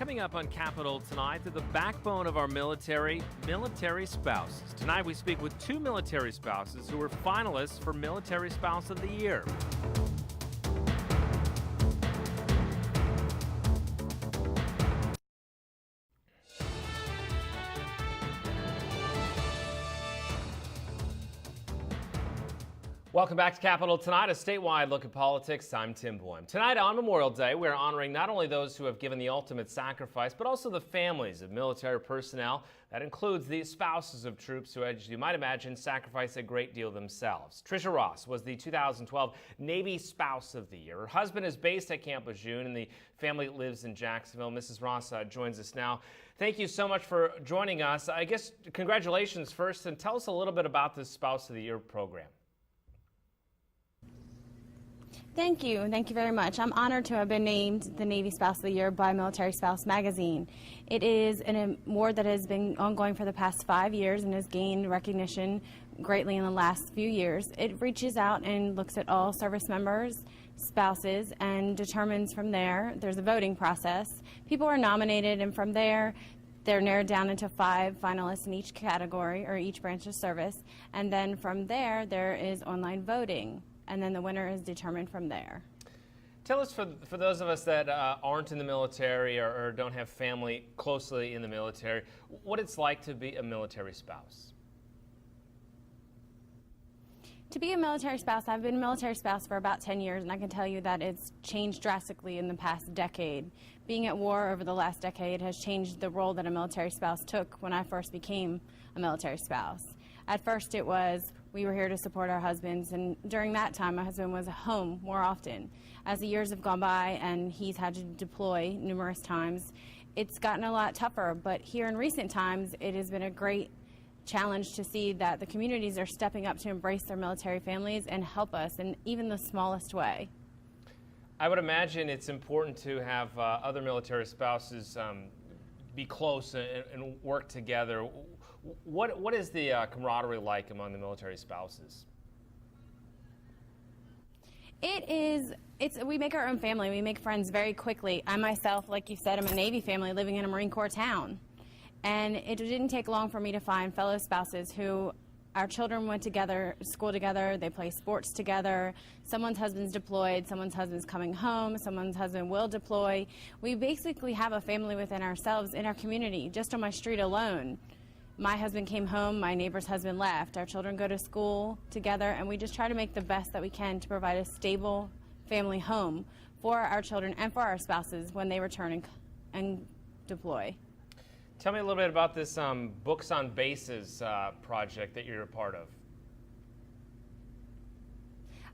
Coming up on Capitol tonight, to the backbone of our military spouses. Tonight we speak with two military spouses who were finalists for Military Spouse of the Year. Welcome back to Capitol Tonight, a statewide look at politics. I'm Tim Boyle. Tonight on Memorial Day, we're honoring not only those who have given the ultimate sacrifice, but also the families of military personnel. That includes the spouses of troops who, as you might imagine, sacrifice a great deal themselves. Tricia Ross was the 2012 Navy Spouse of the Year. Her husband is based at Camp Lejeune, and the family lives in Jacksonville. Mrs. Ross joins us now. Thank you so much for joining us. I guess congratulations first, and tell us a little bit about this Spouse of the Year program. Thank you. Thank you very much. I'm honored to have been named the Navy Spouse of the Year by Military Spouse magazine. It is an award that has been ongoing for the past 5 years and has gained recognition greatly in the last few years. It reaches out and looks at all service members, spouses, and determines from there. There's a voting process. People are nominated, and from there, they're narrowed down into 5 finalists in each category or each branch of service. And then from there, there is online voting. And then the winner is determined from there. Tell us, for those of us that aren't in the military or don't have family closely in the military, what it's like to be a military spouse. To be a military spouse, I've been a military spouse for about 10 years, and I can tell you that it's changed drastically in the past decade. Being at war over the last decade has changed the role that a military spouse took when I first became a military spouse. At first it was, we were here to support our husbands, and during that time my husband was home more often. As the years have gone by and he's had to deploy numerous times, it's gotten a lot tougher, but here in recent times it has been a great challenge to see that the communities are stepping up to embrace their military families and help us in even the smallest way. I would imagine it's important to have other military spouses be close and work together. What is the camaraderie like among the military spouses? We make our own family. We make friends very quickly. I myself, like you said, I'm a Navy family living in a Marine Corps town. And it didn't take long for me to find fellow spouses who our children went together, school together, they play sports together. Someone's husband's deployed, someone's husband's coming home, someone's husband will deploy. We basically have a family within ourselves in our community, just on my street alone. My husband came home, my neighbor's husband left. Our children go to school together, and we just try to make the best that we can to provide a stable family home for our children and for our spouses when they return and deploy. Tell me a little bit about this Books on Bases project that you're a part of.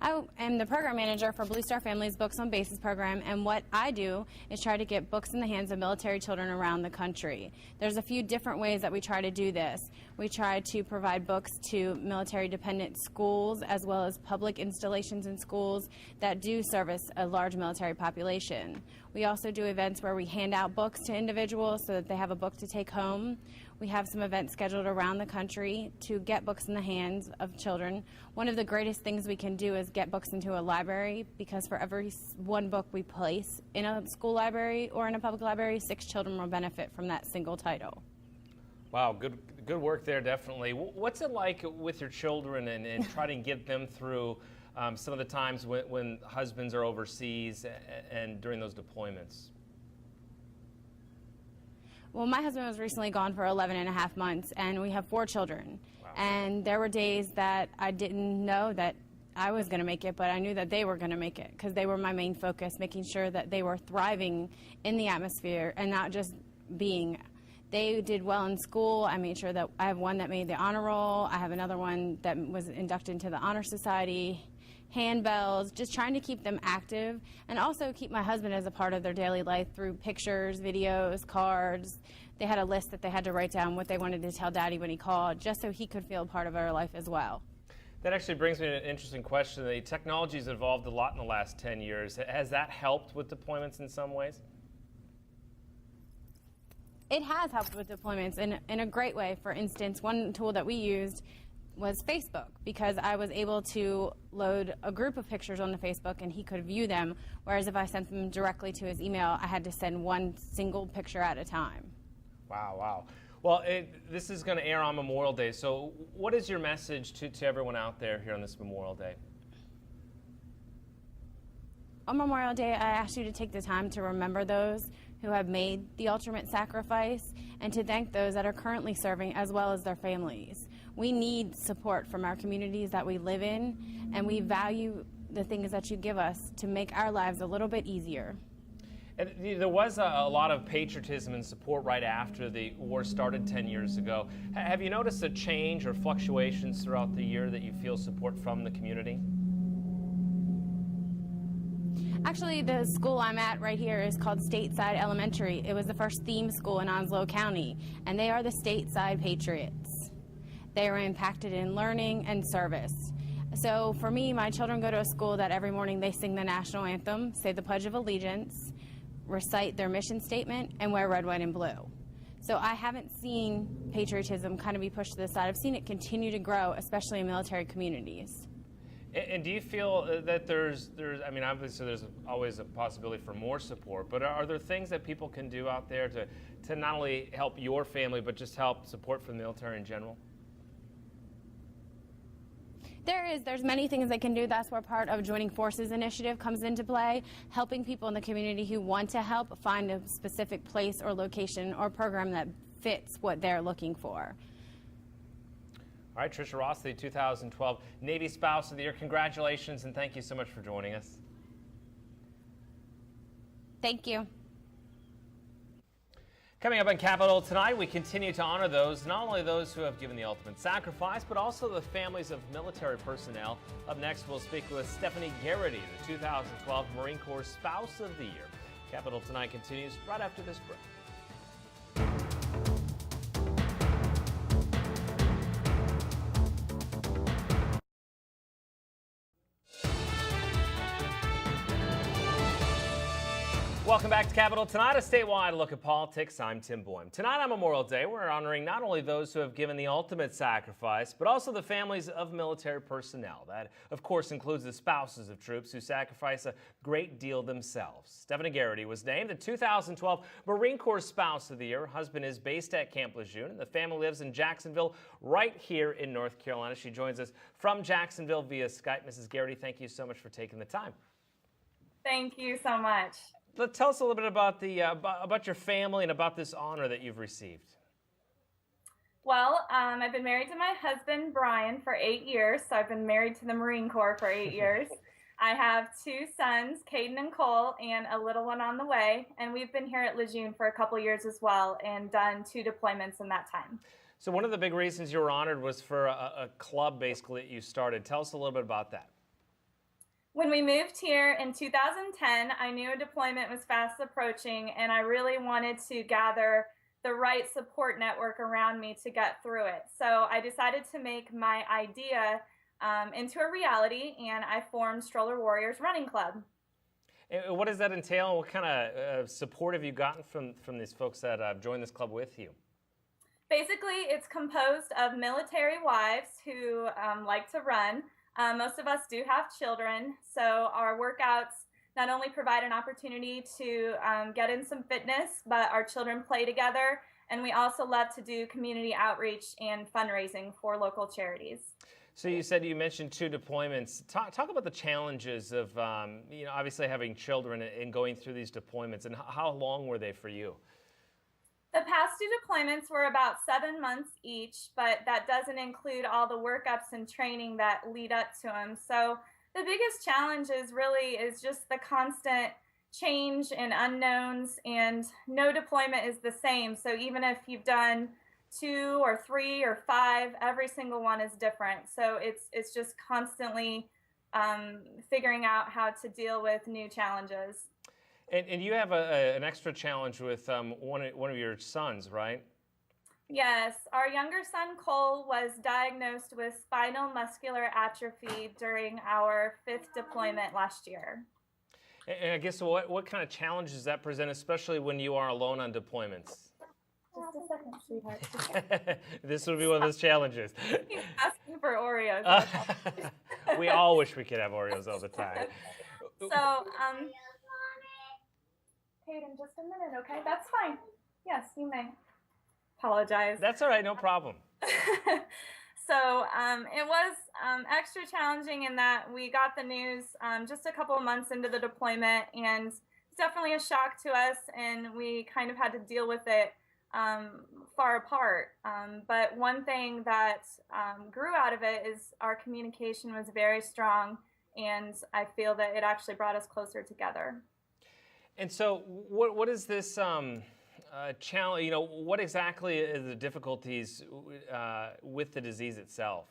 I am the program manager for Blue Star Family's Books on Bases program, and what I do is try to get books in the hands of military children around the country. There's a few different ways that we try to do this. We try to provide books to military-dependent schools as well as public installations in schools that do service a large military population. We also do events where we hand out books to individuals so that they have a book to take home. We have some events scheduled around the country to get books in the hands of children. One of the greatest things we can do is get books into a library, because for every one book we place in a school library or in a public library, 6 children will benefit from that single title. Wow, good work there, definitely. What's it like with your children and trying to get them through some of the times when husbands are overseas and during those deployments? Well, my husband was recently gone for 11.5 months, and we have 4 children. Wow. And there were days that I didn't know that I was going to make it, but I knew that they were going to make it, because they were my main focus, making sure that they were thriving in the atmosphere and not just being. They did well in school. I made sure that I have one that made the honor roll. I have another one that was inducted into the Honor Society. Handbells, just trying to keep them active, and also keep my husband as a part of their daily life through pictures, videos, cards. They had a list that they had to write down what they wanted to tell Daddy when he called, just so he could feel a part of our life as well. That actually brings me to an interesting question. The technology's evolved a lot in the last 10 years. Has that helped with deployments in some ways? It has helped with deployments in a great way. For instance, one tool that we used was Facebook, because I was able to load a group of pictures onto Facebook and he could view them, whereas if I sent them directly to his email, I had to send one single picture at a time. Wow, wow. Well, this is going to air on Memorial Day, so what is your message to everyone out there here on this Memorial Day? On Memorial Day, I ask you to take the time to remember those who have made the ultimate sacrifice and to thank those that are currently serving as well as their families. We need support from our communities that we live in, and we value the things that you give us to make our lives a little bit easier. And there was a lot of patriotism and support right after the war started 10 years ago. Have you noticed a change or fluctuations throughout the year that you feel support from the community? Actually, the school I'm at right here is called Stateside Elementary. It was the first theme school in Onslow County, and they are the stateside patriots. They are impacted in learning and service. So for me, my children go to a school that every morning they sing the national anthem, say the Pledge of Allegiance, recite their mission statement, and wear red, white, and blue. So I haven't seen patriotism kind of be pushed to the side. I've seen it continue to grow, especially in military communities. And do you feel that there's, I mean, obviously there's always a possibility for more support, but are there things that people can do out there to not only help your family, but just help support for the military in general? There's many things they can do. That's where part of Joining Forces initiative comes into play, helping people in the community who want to help find a specific place or location or program that fits what they're looking for. All right, Tricia Ross, the 2012 Navy Spouse of the Year. Congratulations, and thank you so much for joining us. Thank you. Coming up on Capitol tonight, we continue to honor those, not only those who have given the ultimate sacrifice, but also the families of military personnel. Up next, we'll speak with Stephanie Garrity, the 2012 Marine Corps Spouse of the Year. Capitol tonight continues right after this break. Welcome back to Capitol Tonight, a statewide look at politics. I'm Tim Boyum. Tonight on Memorial Day, we're honoring not only those who have given the ultimate sacrifice, but also the families of military personnel. That, of course, includes the spouses of troops who sacrifice a great deal themselves. Stephanie Garrity was named the 2012 Marine Corps Spouse of the Year. Her husband is based at Camp Lejeune, and the family lives in Jacksonville, right here in North Carolina. She joins us from Jacksonville via Skype. Mrs. Garrity, thank you so much for taking the time. Thank you so much. Tell us a little bit about your family and about this honor that you've received. Well, I've been married to my husband, Brian, for 8 years. So I've been married to the Marine Corps for 8 years. I have 2 sons, Caden and Cole, and a little one on the way. And we've been here at Lejeune for a couple years as well and done 2 deployments in that time. So one of the big reasons you were honored was for a club, basically, that you started. Tell us a little bit about that. When we moved here in 2010, I knew a deployment was fast approaching, and I really wanted to gather the right support network around me to get through it. So I decided to make my idea into a reality, and I formed Stroller Warriors Running Club. And what does that entail? What kind of support have you gotten from these folks that have joined this club with you? Basically, it's composed of military wives who like to run. Most of us do have children, so our workouts not only provide an opportunity to get in some fitness, but our children play together, and we also love to do community outreach and fundraising for local charities. So you mentioned 2 deployments. Talk about the challenges of obviously having children and going through these deployments, and how long were they for you? The past 2 deployments were about 7 months each, but that doesn't include all the workups and training that lead up to them. So the biggest challenge is just the constant change and unknowns, and no deployment is the same. So even if you've done 2 or 3 or 5, every single one is different. So it's just constantly figuring out how to deal with new challenges. And you have an extra challenge with one of your sons, right? Yes. Our younger son, Cole, was diagnosed with spinal muscular atrophy during our 5th deployment last year. And I guess what kind of challenges does that present, especially when you are alone on deployments? Just a second, sweetheart. This will be one of those challenges. He's asking for Oreos. We all wish we could have Oreos all the time. So, Hayden, just a minute, okay? That's fine. Yes, you may. Apologize. That's all right, no problem. So it was extra challenging in that we got the news just a couple of months into the deployment, and it's definitely a shock to us, and we kind of had to deal with it far apart. But one thing that grew out of it is our communication was very strong, and I feel that it actually brought us closer together. And so what is this challenge, what exactly are the difficulties with the disease itself?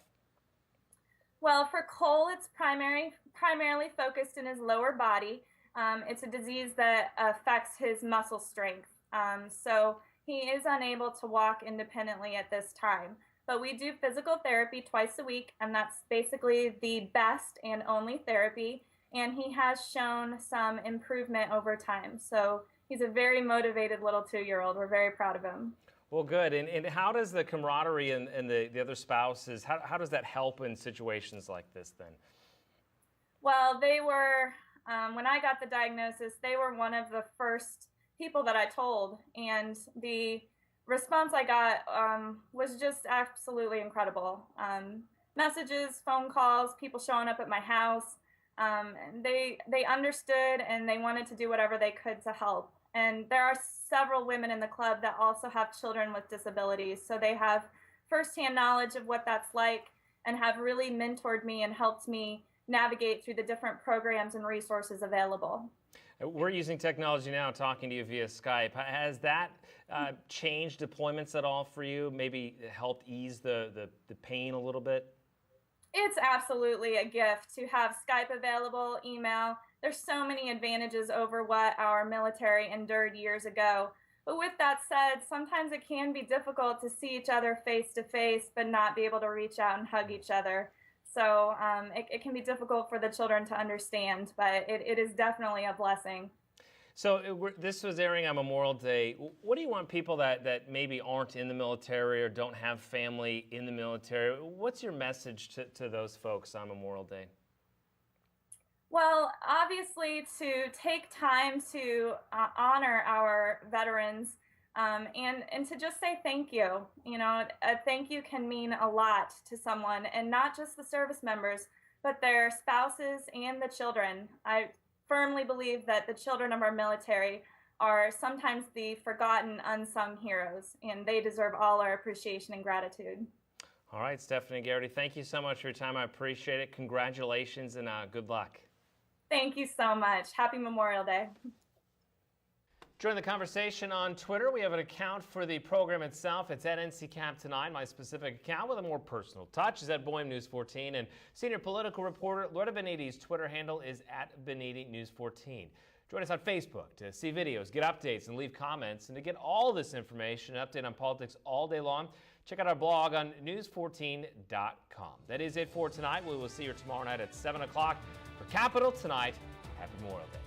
Well, for Cole, it's primarily focused in his lower body. It's a disease that affects his muscle strength. So he is unable to walk independently at this time. But we do physical therapy twice a week, and that's basically the best and only therapy. And he has shown some improvement over time. So he's a very motivated little 2-year-old. We're very proud of him. Well, good. And how does the camaraderie and the other spouses, how does that help in situations like this then? Well, they were, when I got the diagnosis, they were one of the first people that I told. And the response I got was just absolutely incredible. Messages, phone calls, people showing up at my house. They understood, and they wanted to do whatever they could to help. And there are several women in the club that also have children with disabilities, so they have firsthand knowledge of what that's like and have really mentored me and helped me navigate through the different programs and resources available. We're using technology now, talking to you via Skype. Has that changed deployments at all for you? Maybe helped ease the pain a little bit? It's absolutely a gift to have Skype available, email. There's so many advantages over what our military endured years ago. But with that said, sometimes it can be difficult to see each other face to face, but not be able to reach out and hug each other. So it can be difficult for the children to understand, but it is definitely a blessing. So this was airing on Memorial Day. What do you want people that maybe aren't in the military or don't have family in the military? What's your message to those folks on Memorial Day? Well, obviously to take time to honor our veterans and to just say thank you. A thank you can mean a lot to someone, and not just the service members, but their spouses and the children. I firmly believe that the children of our military are sometimes the forgotten, unsung heroes, and they deserve all our appreciation and gratitude. All right, Stephanie and Garrity, thank you so much for your time. I appreciate it. Congratulations and good luck. Thank you so much. Happy Memorial Day. Join the conversation on Twitter. We have an account for the program itself. It's at NCCAP Tonight. My specific account with a more personal touch is at Boehm News 14. And senior political reporter Loretta Benitez' Twitter handle is at Benitez News 14. Join us on Facebook to see videos, get updates, and leave comments. And to get all this information and update on politics all day long, check out our blog on news14.com. That is it for tonight. We will see you tomorrow night at 7 o'clock for Capitol Tonight. Happy Memorial Day.